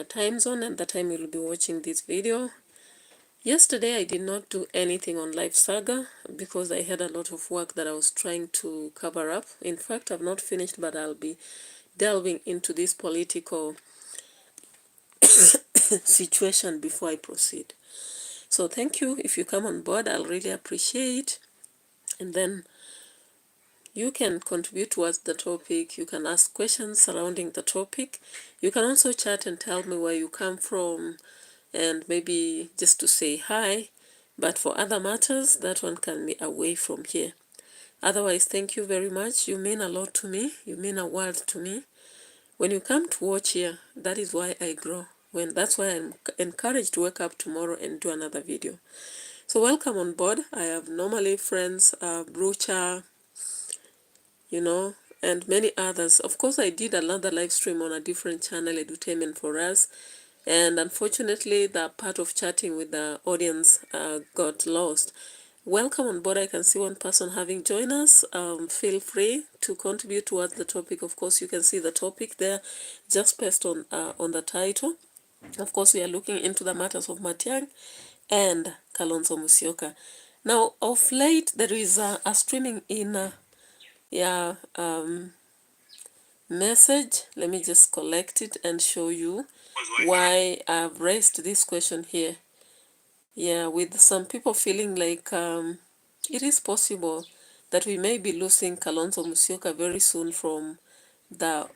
Kenya time zone and the time you'll be watching this video. Yesterday I did not do anything on Live Saga because I had a lot of work that I was trying to cover up. In fact, I've not finished, but I'll be delving into this political situation before I proceed. So thank you. If you come on board, I'll really appreciate. And then you can contribute towards the topic. You can ask questions surrounding the topic. You can also chat and tell me where you come from and maybe just to say hi. But for other matters, that one can be away from here. Otherwise, thank you very much. You mean a lot to me. You mean a world to me. When you come to watch here, that is why I grow. That's why I'm encouraged to wake up tomorrow and do another video. So welcome on board. I have normally friends, Brucha, and many others. Of course, I did another live stream on a different channel, Edutainment for Us, and unfortunately, the part of chatting with the audience got lost. Welcome on board. I can see one person having joined us. Feel free to contribute towards the topic. Of course, you can see the topic there, just pasted on the title. Of course, we are looking into the matters of Matiang and Kalonzo Musyoka. Now, of late, there is a streaming in message. Let me just collect it and show you why I've raised this question here. With some people feeling like it is possible that we may be losing Kalonzo Musyoka very soon from the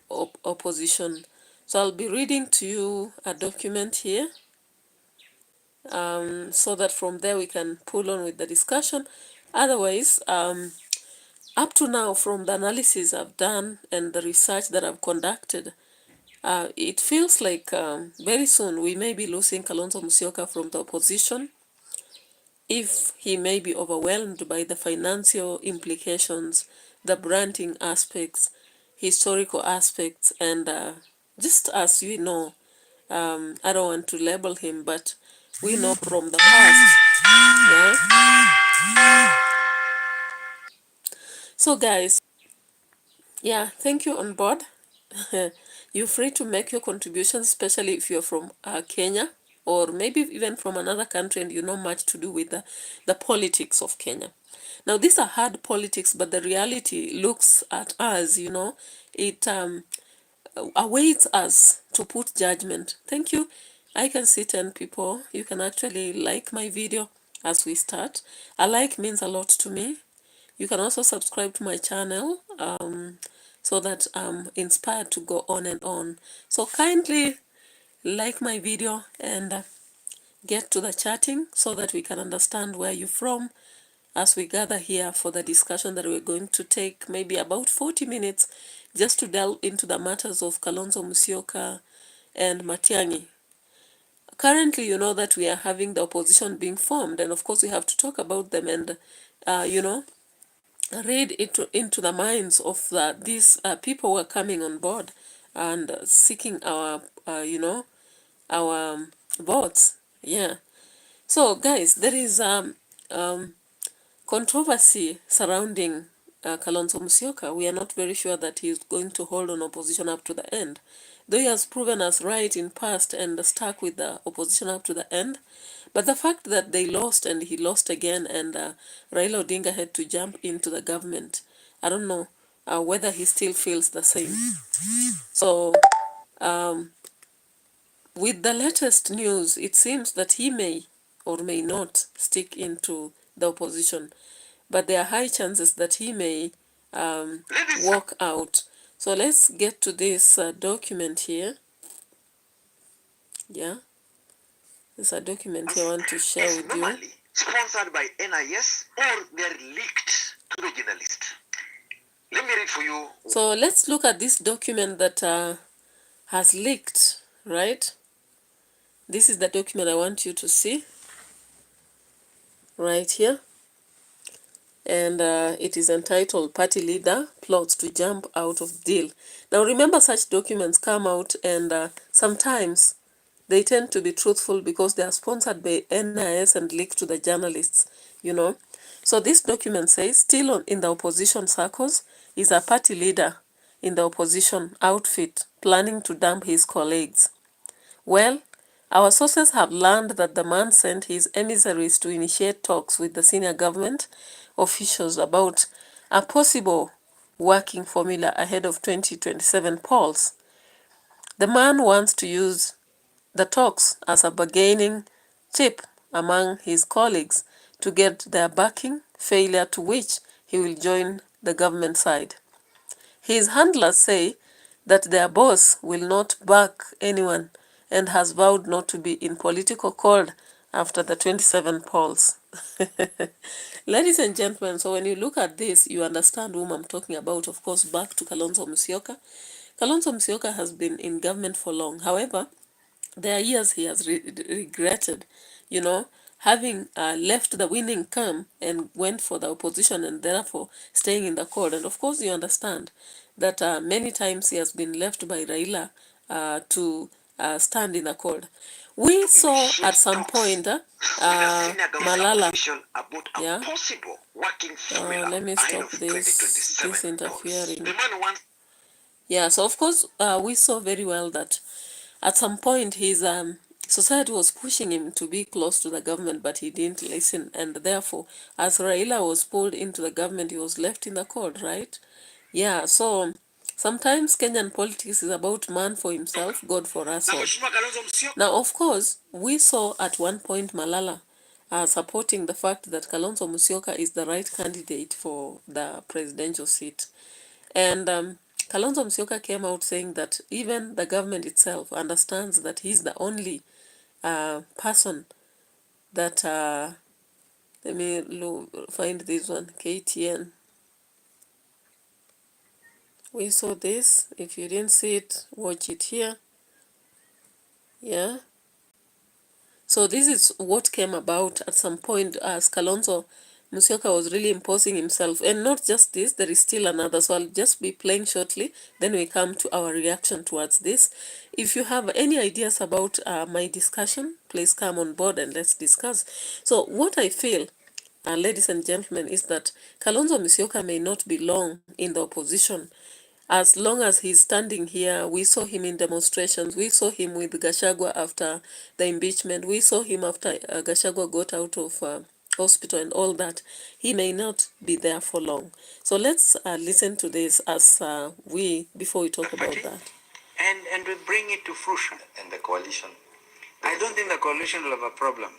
opposition. So I'll be reading to you a document here so that from there we can pull on with the discussion. Otherwise, up to now, from the analysis I've done and the research that I've conducted, it feels like very soon we may be losing Kalonzo Musyoka from the opposition if he may be overwhelmed by the financial implications, the branding aspects, historical aspects, and just as we know, I don't want to label him, but we know from the past. So guys, thank you on board. You're free to make your contributions, especially if you're from Kenya, or maybe even from another country and you know much to do with the politics of Kenya. Now, these are hard politics, but the reality looks at us, it awaits us to put judgment. Thank you. I can see 10 people. You can actually like my video as we start. A like means a lot to me. You can also subscribe to my channel so that I'm inspired to go on and on. So kindly like my video and get to the chatting so that we can understand where you're from as we gather here for the discussion that we're going to take maybe about 40 minutes just to delve into the matters of Kalonzo Musyoka and Matiang'I. Currently, you know that we are having the opposition being formed, and of course we have to talk about them and, read into the minds of these people who are coming on board and seeking our, our votes. So, guys, there is controversy surrounding Kalonzo Musyoka. We are not very sure that he is going to hold on opposition up to the end. Though he has proven us right in past and stuck with the opposition up to the end. But the fact that they lost and he lost again and Raila Odinga had to jump into the government, I don't know whether he still feels the same. So, with the latest news, it seems that he may or may not stick into the opposition. But there are high chances that he may walk out. So let's get to this document here. There's a document here I want to share with you. Sponsored by NIS or they're leaked to the journalist. Let me read for you. So let's look at this document that has leaked, right? This is the document I want you to see right here. And it is entitled Party Leader Plots to Jump Out of Deal. Now remember, such documents come out and sometimes they tend to be truthful because they are sponsored by NIS and leaked to the journalists, So this document says, still in the opposition circles, is a party leader in the opposition outfit planning to dump his colleagues. Well, our sources have learned that the man sent his emissaries to initiate talks with the senior government officials about a possible working formula ahead of 2027 polls. The man wants to use the talks as a bargaining chip among his colleagues to get their backing, failure to which he will join the government side. His handlers say that their boss will not back anyone and has vowed not to be in political cold after the 27 polls. Ladies and gentlemen, so when you look at this, you understand whom I'm talking about. Of course, back to Kalonzo Musyoka. Kalonzo Musyoka has been in government for long. However, there are years he has regretted, having left the winning camp and went for the opposition and therefore staying in the court. And of course, you understand that many times he has been left by Raila to stand in the court. We saw at some point Malala. About a Yeah. possible working formula Let me ahead stop of this 2027 interfering. polls. The man wants. Yeah, so of course, we saw very well that at some point his society was pushing him to be close to the government, but he didn't listen, and therefore, as Raila was pulled into the government, he was left in the cold, right? Yeah, so sometimes Kenyan politics is about man for himself, God for us all. Now, of course, we saw at one point Malala supporting the fact that Kalonzo Musyoka is the right candidate for the presidential seat. And Kalonzo Musyoka came out saying that even the government itself understands that he's the only person that, let me find this one, KTN. We saw this. If you didn't see it, watch it here. Yeah. So this is what came about at some point as Kalonzo Musyoka was really imposing himself. And not just this, there is still another. So I'll just be playing shortly. Then we come to our reaction towards this. If you have any ideas about my discussion, please come on board and let's discuss. So what I feel, ladies and gentlemen, is that Kalonzo Musyoka may not be long in the opposition. As long as he's standing here, we saw him in demonstrations. We saw him with Gachagua after the impeachment. We saw him after Gachagua got out of hospital and all that. He may not be there for long. So let's listen to this as before we talk about that. And we bring it to fruition. And the coalition. I don't think the coalition will have a problem.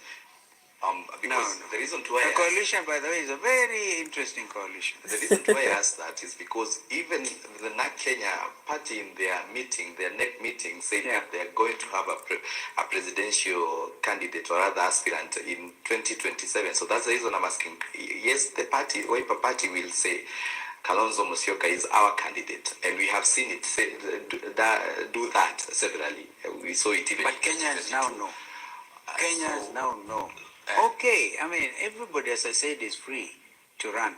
Because the reason why the coalition, by the way, is a very interesting coalition. The reason why I asked that is because even the NAK Kenya party in their meeting, their NEC meeting, said that they are going to have a presidential candidate or other aspirant in 2027. So that's the reason I'm asking. Yes, the party, Wiper party will say Kalonzo Musyoka is our candidate, and we have seen it do that severally. We saw it even. But Kenyans now know. Kenyans now know. Okay, I mean, everybody, as I said, is free to run.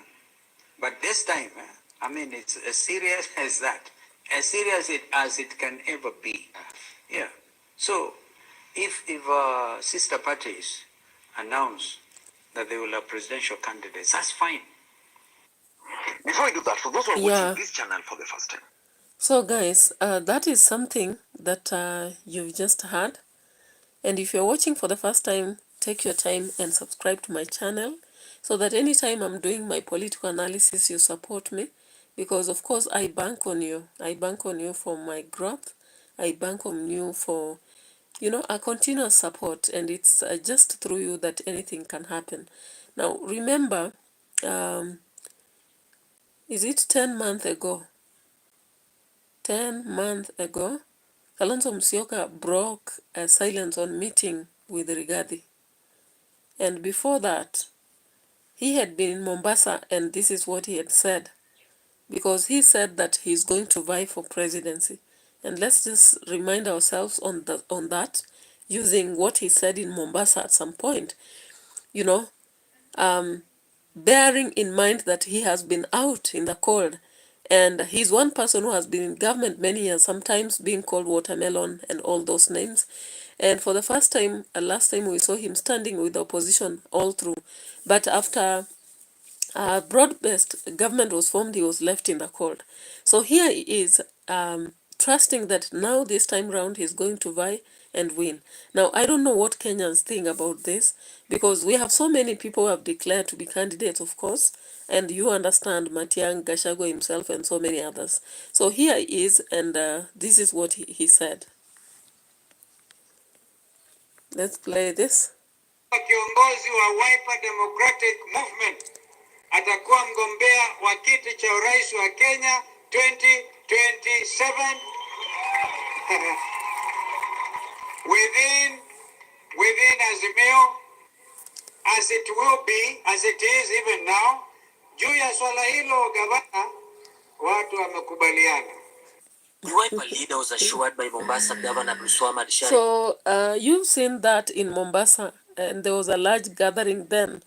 But this time, I mean, it's as serious as that. As serious as it can ever be. Yeah. So, if sister parties announce that they will have presidential candidates, that's fine. Before we do that, for those who are watching this channel for the first time. So guys, that is something that you've just heard. And if you're watching for the first time, take your time and subscribe to my channel so that anytime I'm doing my political analysis, you support me. Because of course, I bank on you. I bank on you for my growth. I bank on you for, a continuous support. And it's just through you that anything can happen. Now, remember, is it 10 months ago? 10 months ago, Kalonzo Musyoka broke a silence on meeting with Rigathi. And before that, he had been in Mombasa, and this is what he had said. Because he said that he's going to vie for presidency. And let's just remind ourselves on that, using what he said in Mombasa at some point. Bearing in mind that he has been out in the cold. And he's one person who has been in government many years, sometimes being called watermelon and all those names. And for the first time, last time we saw him standing with the opposition all through. But after broad-based government was formed, he was left in the cold. So here he is, trusting that now this time round he's going to vie and win. Now, I don't know what Kenyans think about this, because we have so many people who have declared to be candidates, of course, and you understand Matiang'i, Gachagua himself, and so many others. So here he is, and this is what he said. Let's play this. Kiongozi wa Wiper Democratic Movement atakuwa mgombea wa kiti cha urais wa Kenya 2027 within Azimio, as it will be, as it is even now. Juu ya swala hilo gavana, watu wamekubaliana. Leader was assured by Mombasa Governor Abdulswamad Shariff. So you've seen that in Mombasa, and there was a large gathering then.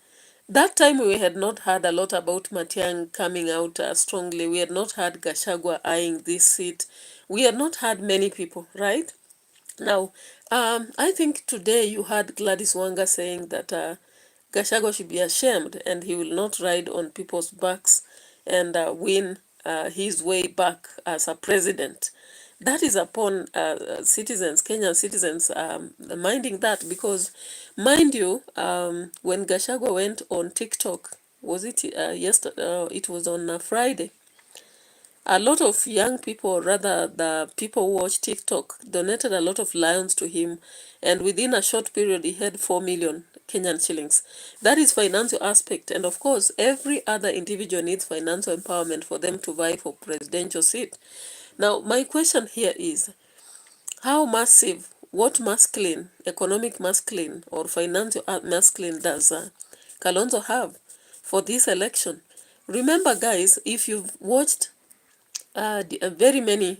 That time we had not heard a lot about Matiang'i coming out strongly. We had not heard Gachagua eyeing this seat. We had not heard many people, right? Now, I think today you heard Gladys Wanga saying that Gachagua should be ashamed and he will not ride on people's backs and win his way back as a president. That is upon citizens, Kenyan citizens, minding that, because, mind you, when Gachagua went on TikTok, was it yesterday? It was on Friday. A lot of young people, or rather the people who watch TikTok, donated a lot of lions to him, and within a short period he had 4 million Kenyan shillings. That is financial aspect, and of course every other individual needs financial empowerment for them to vie for presidential seat. Now my question here is, how massive, what masculine, economic masculine or financial masculine does Kalonzo have for this election? Remember guys, if you've watched very many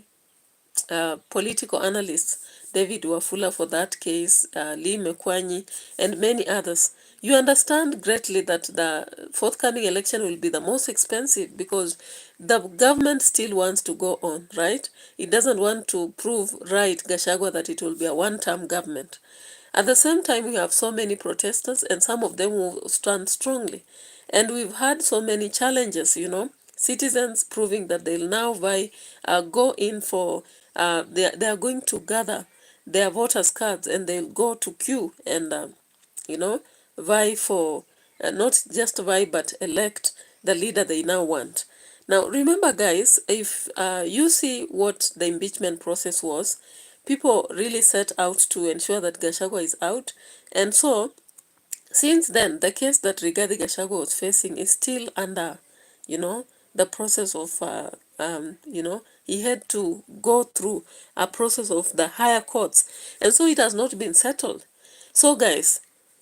political analysts, David Wafula for that case, Lee Mekwanyi, and many others, you understand greatly that the forthcoming election will be the most expensive, because the government still wants to go on, right? It doesn't want to prove right, Gachagua, that it will be a one-term government. At the same time, we have so many protesters, and some of them will stand strongly. And we've had so many challenges, citizens proving that they'll now go in for, they are going to gather their voters' cards, and they'll go to queue and, vie for, not just vie, but elect the leader they now want. Now, remember, guys, if you see what the impeachment process was, people really set out to ensure that Gachagua is out. And so, since then, the case that Rigathi Gachagua was facing is still under, the process of, he had to go through a process of the higher courts. And so it has not been settled. So, guys,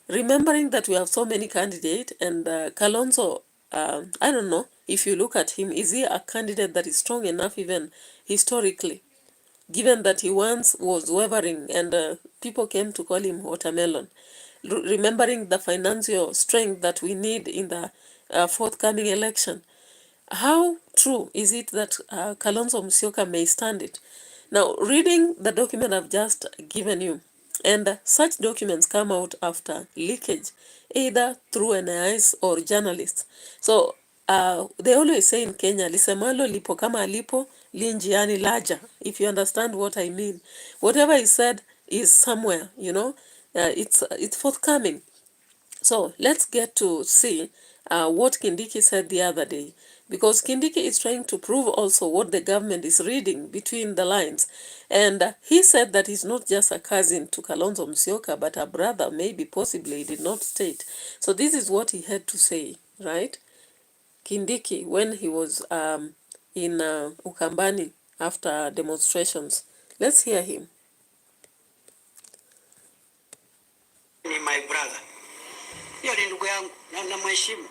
remembering that we have so many candidates, and Kalonzo, I don't know, if you look at him, is he a candidate that is strong enough even historically, given that he once was wavering and people came to call him watermelon? Remembering the financial strength that we need in the forthcoming election, how true is it that Kalonzo Musyoka may stand it? Now, reading the document I've just given you, and such documents come out after leakage, either through NIS or journalists. So they always say in Kenya, lisemalo lipo kama alipo, linjiani laja, if you understand what I mean. Whatever is said is somewhere, it's forthcoming. So let's get to see what Kindiki said the other day, because Kindiki is trying to prove also what the government is reading between the lines. And he said that he's not just a cousin to Kalonzo Musyoka, but a brother, maybe, possibly, he did not state. So this is what he had to say, right? Kindiki, when he was in Ukambani after demonstrations. Let's hear him. My brother. Hiyo ni ndugu yangu na namheshimu.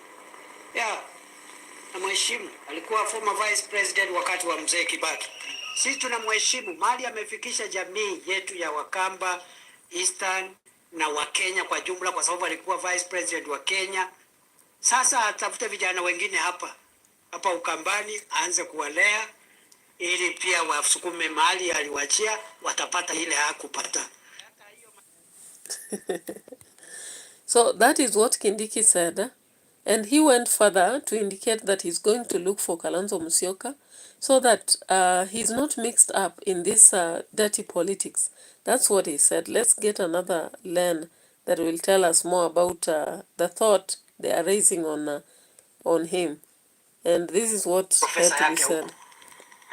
Namheshimu. Alikuwa former vice president wakati wa mzee Kibaki. Sisi tunamheshimu mali amefikisha jamii yetu ya Wakamba, Eastern na Wakenya kwa jumla, kwa sababu alikuwa vice president wa Kenya. Sasa atafute vijana wengine hapa Ukambani, aanze kuwalea ili pia wasukume mali aliwachia, watapata ile hakupata. So that is what Kindiki said. And he went further to indicate that he's going to look for Kalonzo Musyoka so that he's not mixed up in this dirty politics. That's what he said. Let's get another Len that will tell us more about the thought they are raising on him. And this is what had to be said.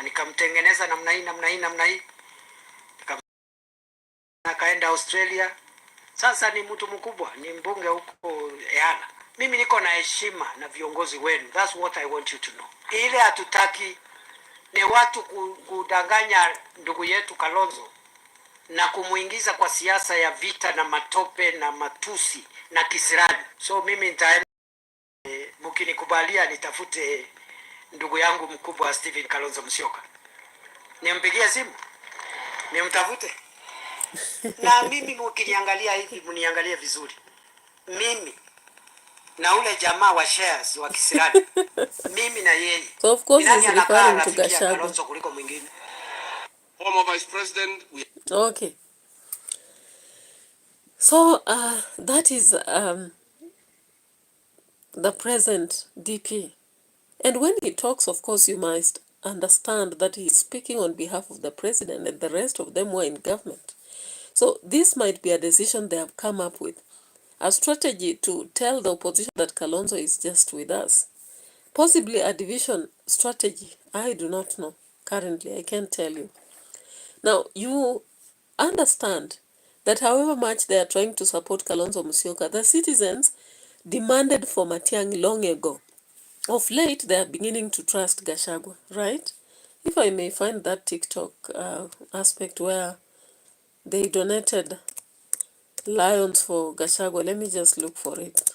Nikamtengeneza namna hii. Akaenda Australia. Sasa ni mtu mkubwa, ni mbunge huko Yana. Mimi niko na heshima na viongozi wenu. That's what I want you to know. Ile hatutaki ni watu kudanganya ndugu yetu Kalonzo na kumuingiza kwa siasa ya vita na matope na matusi na kisirani. So mimi nitaenda, mkinikubalia nitafute ndugu yangu mkubwa Stephen Kalonzo Musyoka. Nimpigie simu. Nimtafute. Na mimi mkiniangalia hivi, mniangalie vizuri. Mimi na ule jamaa wa shares wa kisirani. Mimi na yeye. So of course he's referring to Gachagua. Kuliko mwingine. Former Vice President. Okay. So that is the present DP. And when he talks, of course, you must understand that he's speaking on behalf of the president and the rest of them were in government. So this might be a decision they have come up with, a strategy to tell the opposition that Kalonzo is just with us. Possibly a division strategy. I do not know. Currently, I can't tell you. Now, you understand that however much they are trying to support Kalonzo Musyoka, the citizens demanded for Matiang'I long ago. Of late, they are beginning to trust Gachagua, right? If I may find that TikTok aspect where they donated lions for Gachagua, let me just look for it.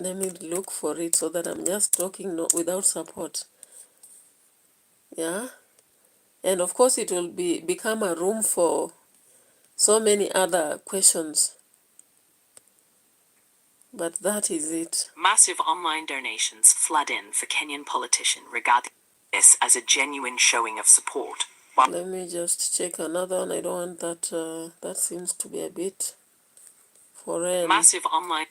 Let me look for it so that I'm just talking without support. Yeah. And of course, it will become a room for so many other questions. But that is it. Massive online donations flood in for Kenyan politician regarding this as a genuine showing of support. Let me just check another one. I don't want that. That seems to be a bit foreign. Massive online.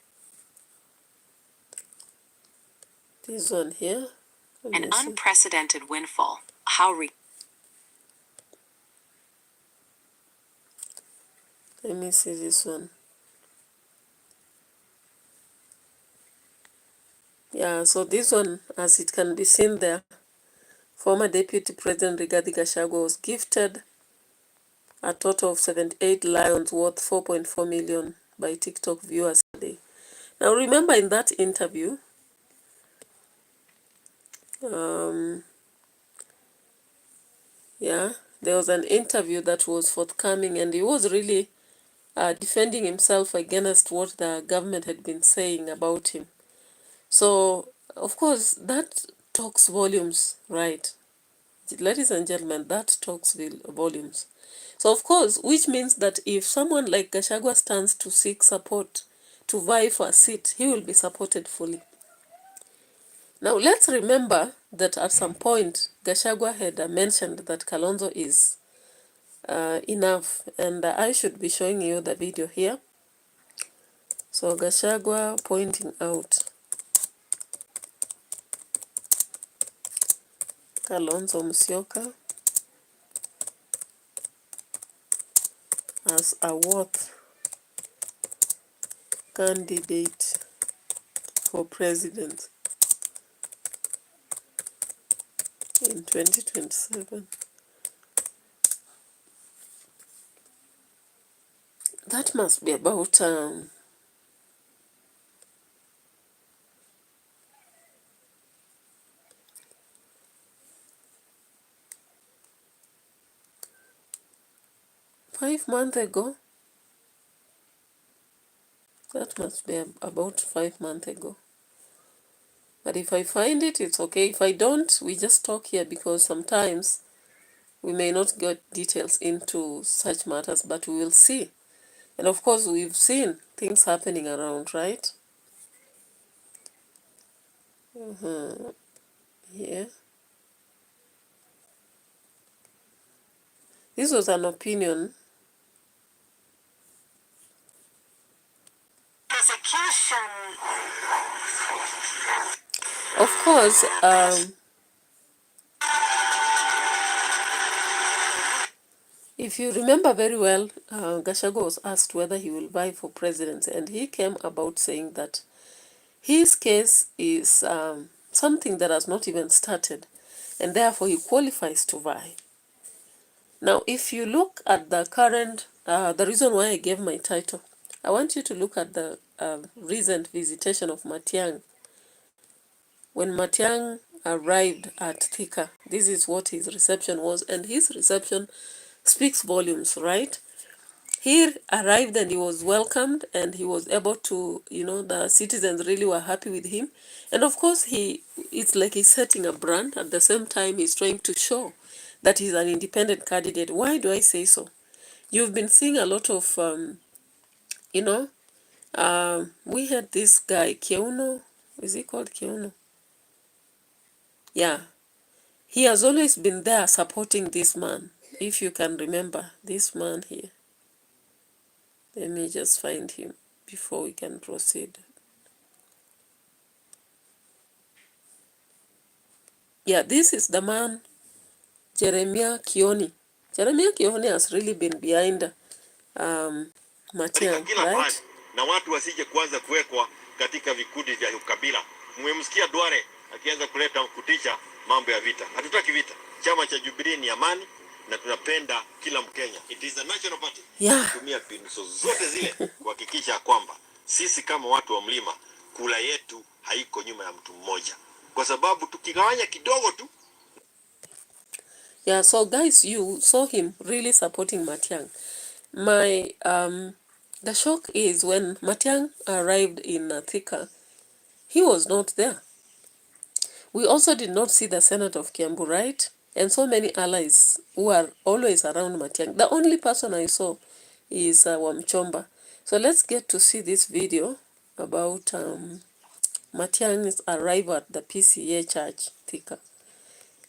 This one here. An unprecedented windfall. How Let me see this one. Yeah, so this one, as it can be seen there, former Deputy President Rigathi Gachagua was gifted a total of 78 lions worth 4.4 million by TikTok viewers today. Now remember in that interview, there was an interview that was forthcoming and he was really defending himself against what the government had been saying about him. So, of course, that talks volumes, right? Ladies and gentlemen, that talks volumes. So, of course, which means that if someone like Gachagua stands to seek support, to vie for a seat, he will be supported fully. Now, let's remember that at some point, Gachagua had mentioned that Kalonzo is enough. And I should be showing you the video here. So, Gachagua pointing out Kalonzo Musyoka as a worth candidate for president in 2027. That must be about 5 months ago. That must be about 5 months ago. But if I find it, it's okay. If I don't, we just talk here because sometimes we may not get details into such matters, but we will see. And of course, we've seen things happening around, right? Here. This was an opinion. Of course, if you remember very well, Gachagua was asked whether he will vie for presidency, and he came about saying that his case is something that has not even started, and therefore he qualifies to vie. Now, if you look at the current, the reason why I gave my title, I want you to look at the recent visitation of Matiang. When Matiang arrived at Thika, this is what his reception was, and his reception speaks volumes, right? He arrived and he was welcomed, and he was able to, the citizens really were happy with him. And of course, it's like he's setting a brand. At the same time, he's trying to show that he's an independent candidate. Why do I say so? You've been seeing a lot of, we had this guy, Keuno. Is he called Keuno? Yeah. He has always been there supporting this man. If you can remember this man here. Let me just find him before we can proceed. Yeah, this is the man, Jeremiah Kioni. Jeremiah Kioni has really been behind Matiang'i, right? Na watu wasije kuanza kuwekwa katika vikundi vya ukabila. Mmemsikia Duare akianza kuleta kutisha mambo ya vita. Hatutaki vita. Chama cha Jubilee ni amani na tunapenda kila Mkenya. It is a national party. Yeah. Tumia mbinu zote zile kuhakikisha kwamba sisi kama watu wa mlima kula yetu haiko nyuma ya mtu mmoja. Kwa sababu tukigawanya kidogo tu. Yeah, so guys, you saw him really supporting Matiang'i. The shock is when Matiang'i arrived in Thika, he was not there. We also did not see the Senate of Kiambu, right? And so many allies who are always around Matiang'i. The only person I saw is Wamchomba. So let's get to see this video about Matiang'i's arrival at the PCA church, Thika.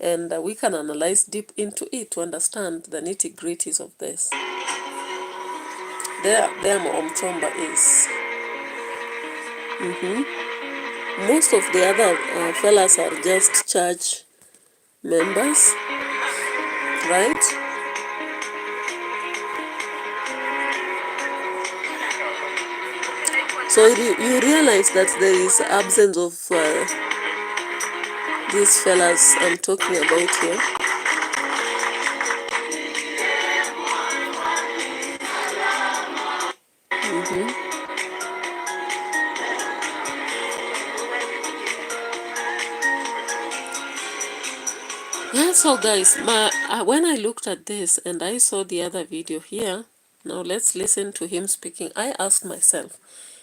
And we can analyze deep into it to understand the nitty-gritties of this. There Wamchomba is. Most of the other fellas are just church members, right? So you realize that there is absence of these fellas I'm talking about here. Yeah, so guys, when I looked at this and I saw the other video here, now let's listen to him speaking. I asked myself,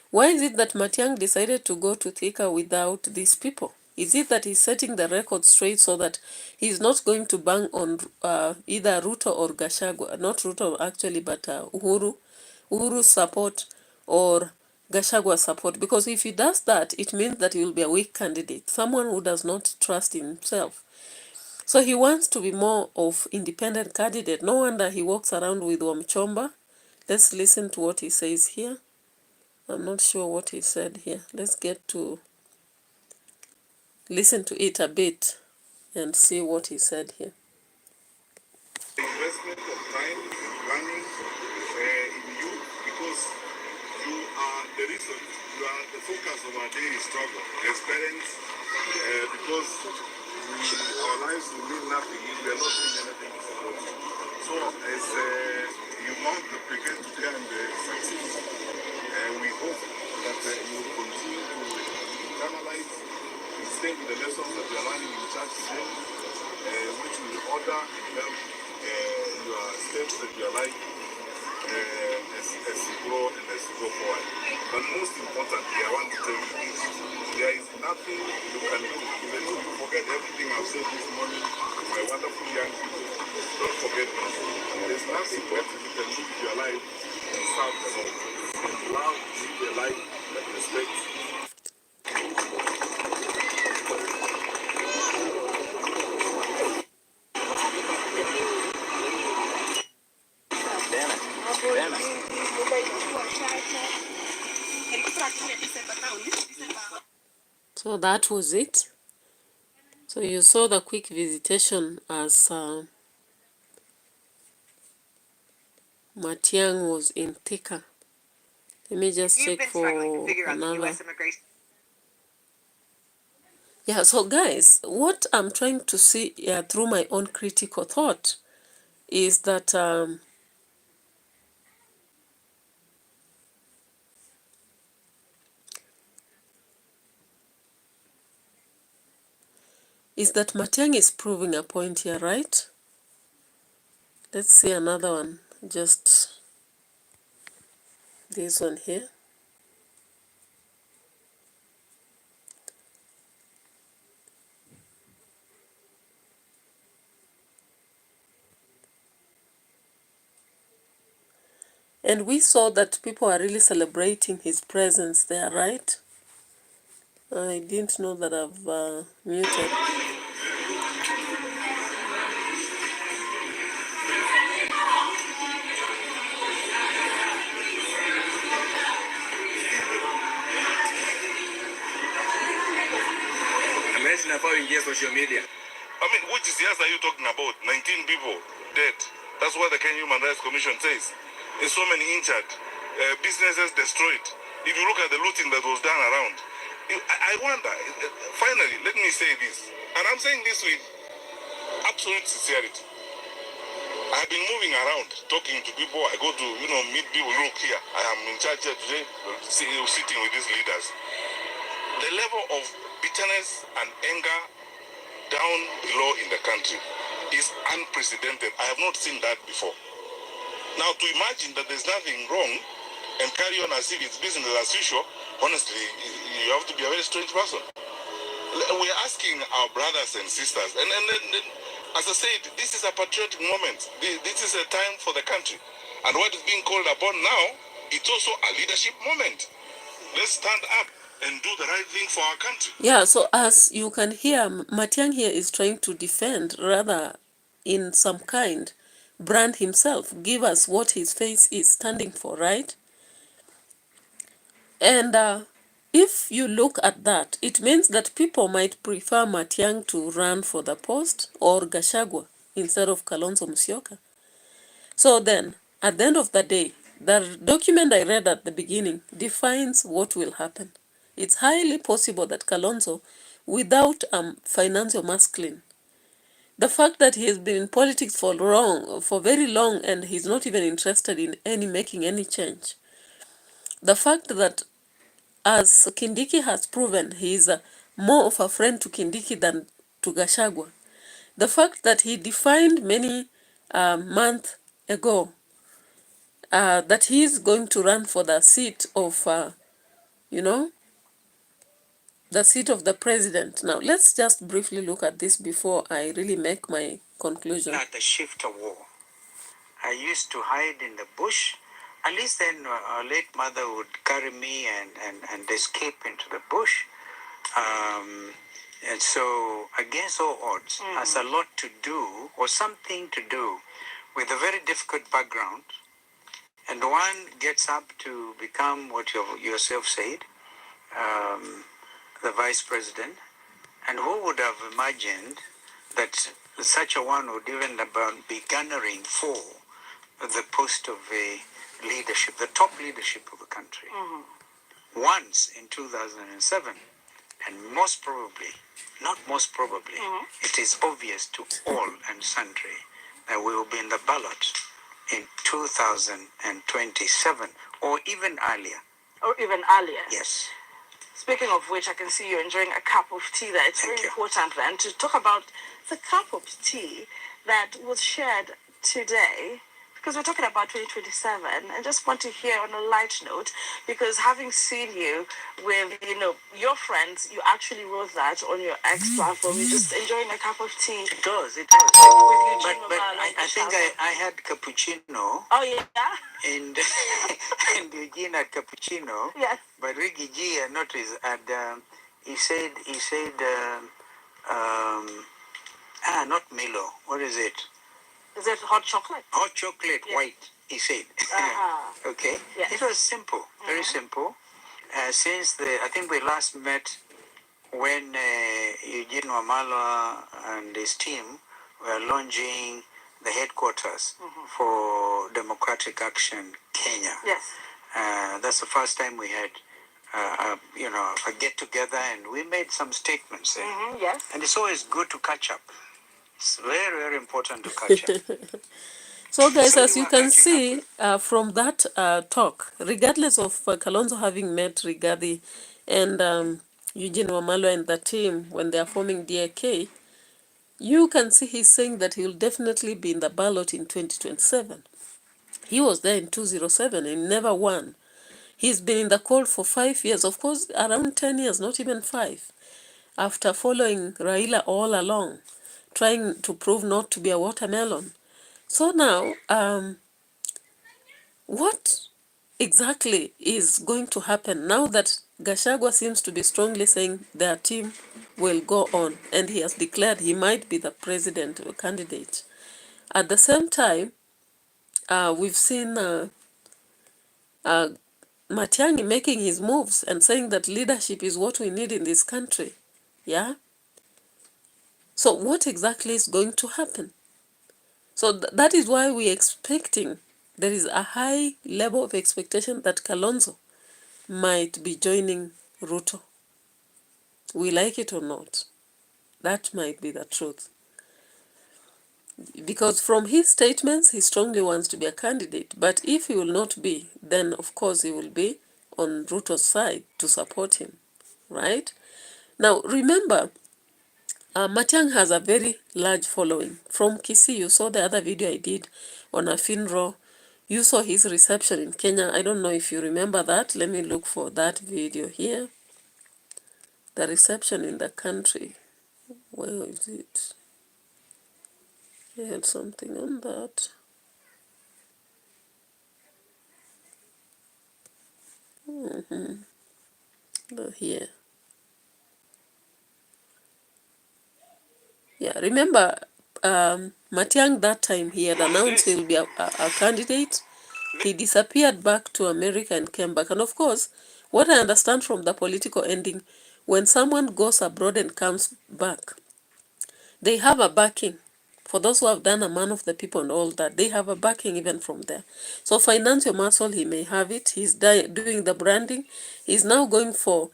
why is it that Matiang'i decided to go to Thika without these people? Is it that he's setting the record straight so that he's not going to bang on either Ruto or Gachagua? Not Ruto actually, but Uhuru's support or Gashagua's support. Because if he does that, it means that he will be a weak candidate, someone who does not trust himself. So he wants to be more of independent candidate. No wonder he walks around with Wamchomba. Let's listen to what he says here. I'm not sure what he said here. Let's get to listen to it a bit and see what he said here. Investment of time and planning in you, because you are the reason, you are the focus of our daily struggle. As parents, because our lives will mean nothing if we are not doing anything to support you. So as you mount the brigade today and succeed, we hope that you will continue to internalize and stay with the lessons that we are learning in church today, which will order and help your steps that you are like as you grow and as you go forward. But most importantly, I want to tell you this. There is nothing you can do. Even if you forget everything I've said this morning, my wonderful young people, don't forget this. There's nothing better you can do with your life than serve the Lord. Love, live a life that respects. So that was it. So you saw the quick visitation as Matiang was in Thika. Let me just check for another. Yeah, so guys, what I'm trying to see through my own critical thought is that Matiang is proving a point here, right? Let's see another one, just this one here. And we saw that people are really celebrating his presence there, right? I didn't know that I've muted. Social media. I mean, which years are you talking about? 19 people dead. That's what the Kenya Human Rights Commission says. There's so many injured, businesses destroyed. If you look at the looting that was done around, I wonder, finally, let me say this, and I'm saying this with absolute sincerity. I've been moving around, talking to people. I go to, meet people. Look here, I am in charge here today, sitting with these leaders. The level of bitterness and anger down below in the country is unprecedented. I have not seen that before. Now, to imagine that there's nothing wrong and carry on as if it's business as usual, honestly, you have to be a very strange person. We're asking our brothers and sisters, and as I said, this is a patriotic moment. This is a time for the country. And what is being called upon now, it's also a leadership moment. Let's stand up and do the right thing for our country. Yeah, so as you can hear, Matiang here is trying to defend, rather in some kind, brand himself, give us what his face is standing for, right? And if you look at that, it means that people might prefer Matiang to run for the post or Gachagua instead of Kalonzo Musyoka. So then, at the end of the day, the document I read at the beginning defines what will happen. It's highly possible that Kalonzo, without financial masculine, the fact that he has been in politics for very long, and he's not even interested in making any change. The fact that, as Kindiki has proven, he is more of a friend to Kindiki than to Gachagua. The fact that he defined many months ago that he is going to run for the seat of, the seat of the president. Now, let's just briefly look at this before I really make my conclusion. Not the shift of war. I used to hide in the bush. At least then our late mother would carry me and escape into the bush. And so, against all odds, has a lot to do, or something to do, with a very difficult background. And one gets up to become what you yourself said, the vice president. And who would have imagined that such a one would even be garnering for the post of leadership, the top leadership of the country? Once in 2007, and most probably, not most probably, it is obvious to all and sundry that we will be in the ballot in 2027 or even earlier. Or even earlier? Yes. Speaking of which, I can see you're enjoying a cup of tea there. It's Thank very you. important then to talk about the cup of tea that was shared today, because we're talking about 2027, and just want to hear on a light note, because having seen you with, your friends, you actually wrote that on your X platform. You're just enjoying a cup of tea. It does. With But Eugene I think I had cappuccino. Oh, yeah? And and Eugene had cappuccino. Yes. But Ricky G had noticed, and he said, not Milo. What is it? Is it hot chocolate? Hot chocolate, white. He said. Okay. Yes. It was simple, very simple. Since I think we last met when Eugene Wamalwa and his team were launching the headquarters for Democratic Action Kenya. Yes. That's the first time we had, a get together, and we made some statements. Yes. And it's always good to catch up. It's very, very important to catch up. So guys, So as we you were can catching up. see from that talk, regardless of Kalonzo having met Rigathi and Eugene Wamalwa and the team when they are forming DAK, you can see he's saying that he will definitely be in the ballot in 2027. He was there in 2007 and never won. He's been in the cold for 5 years, of course, around 10 years, not even 5, after following Raila all along, trying to prove not to be a watermelon. So now, what exactly is going to happen now that Gachagua seems to be strongly saying their team will go on and he has declared he might be the president candidate? At the same time, we've seen Matiang'I making his moves and saying that leadership is what we need in this country. Yeah? So what exactly is going to happen? So that is why we're expecting, there is a high level of expectation that Kalonzo might be joining Ruto. We like it or not, that might be the truth. Because from his statements, he strongly wants to be a candidate. But if he will not be, then of course he will be on Ruto's side to support him, right? Now, remember, Matiang'i has a very large following. From Kisii, you saw the other video I did on a funeral. You saw his reception in Kenya. I don't know if you remember that. Let me look for that video here. The reception in the country. Where is it? He had something on that. Here. Yeah, remember, Matiang'i that time, he had announced he will be a candidate. He disappeared back to America and came back. And of course, what I understand from the political ending, when someone goes abroad and comes back, they have a backing. For those who have done a man of the people and all that, they have a backing even from there. So financial muscle, he may have it. He's doing the branding. He's now going for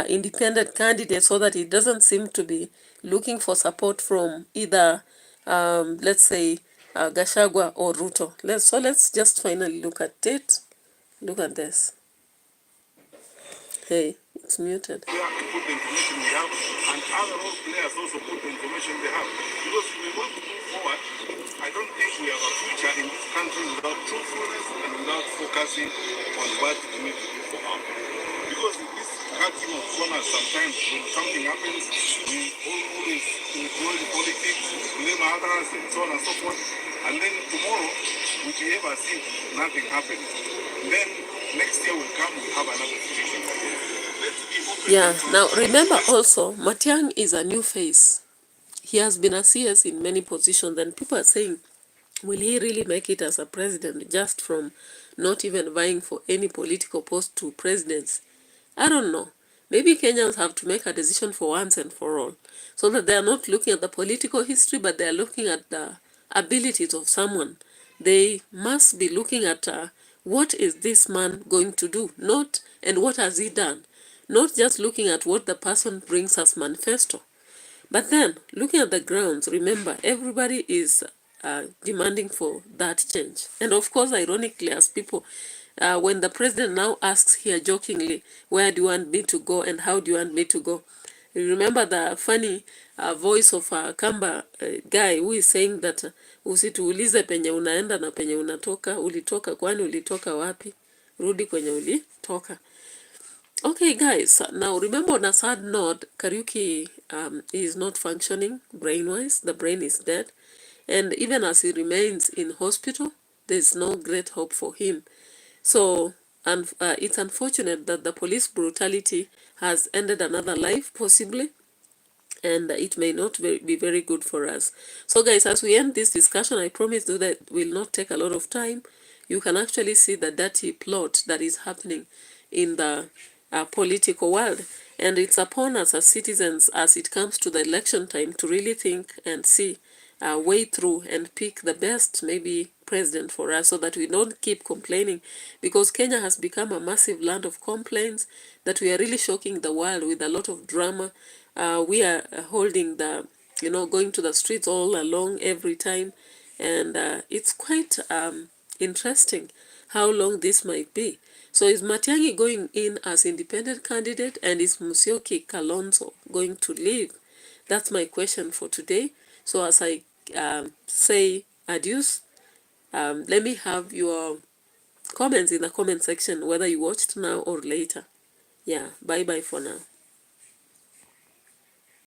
independent candidates so that he doesn't seem to be looking for support from either, let's say, Gachagua or Ruto. Let's just finally look at it. Look at this. Hey, it's muted. We have to put the information we have, and other role players also put the information they have. Because if we want to move forward, I don't think we have a future in this country without truthfulness and without focusing on what we need to do for our people. Because in this cutting of corners, sometimes when something happens, we always employ the politics, blame others, and so on and so forth. And then tomorrow, which we ever see, nothing happens. Then next year will come, we'll have another situation like this. Yeah, now remember also, Matiang'i is a new face. He has been a CS in many positions, and people are saying, will he really make it as a president just from not even vying for any political post to presidency? I don't know. Maybe Kenyans have to make a decision for once and for all, so that they are not looking at the political history, but they are looking at the abilities of someone. They must be looking at what is this man going to do, not and what has he done, not just looking at what the person brings as manifesto. But then, looking at the grounds, remember, everybody is demanding for that change. And of course, ironically, as people, when the president now asks here jokingly, where do you want me to go and how do you want me to go? You remember the funny voice of a Kamba guy who is saying that usituulize penye unaenda na penye unatoka, ulitoka kwani ulitoka wapi? Rudi kwenye ulitoka. Okay, guys, now remember, on a sad note, Kariuki is not functioning brain-wise. The brain is dead. And even as he remains in hospital, there's no great hope for him. So, and it's unfortunate that the police brutality has ended another life, possibly, and it may not be very good for us. So, guys, as we end this discussion, I promise you that will not take a lot of time. You can actually see the dirty plot that is happening in the political world. And it's upon us as citizens, as it comes to the election time, to really think and see our way through and pick the best, maybe, president for us, so that we don't keep complaining, because Kenya has become a massive land of complaints, that we are really shocking the world with a lot of drama. We are holding the, going to the streets all along every time, and it's quite interesting how long this might be. So is Matiang'i going in as independent candidate, and is Musyoki Kalonzo going to leave? That's my question for today. So as I say adios, let me have your comments in the comment section, whether you watched now or later. Yeah, bye bye for now.